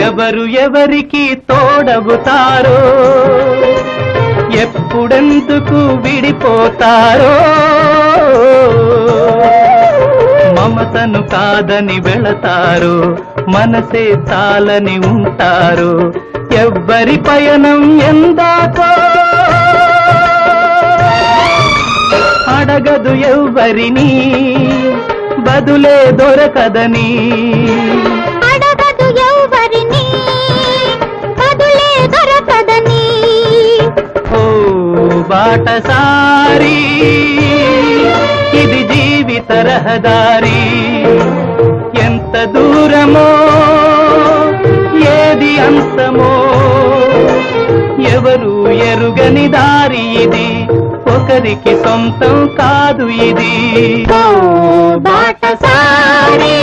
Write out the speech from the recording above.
ఎవరు ఎవరికి తోడవుతారో ఎప్పుడెందుకు విడిపోతారో మమతను కాదని వెళతారు మనసే చాలని ఉంటారు ఎవ్వరి పయనం ఎందాకో అడగదు ఎవ్వరిని బదులే దొరకదని అడగదు ఎవ్వరిని బదులే దొరకదని ఓ బాటసారి ఇది జీవిత రహదారి ఎంత దూరమో ఏది అంతమో ఎవరు ఎరుగని దారి ఇది ఒకరికి సొంతం కాదు ఇది ఓ బాటసారి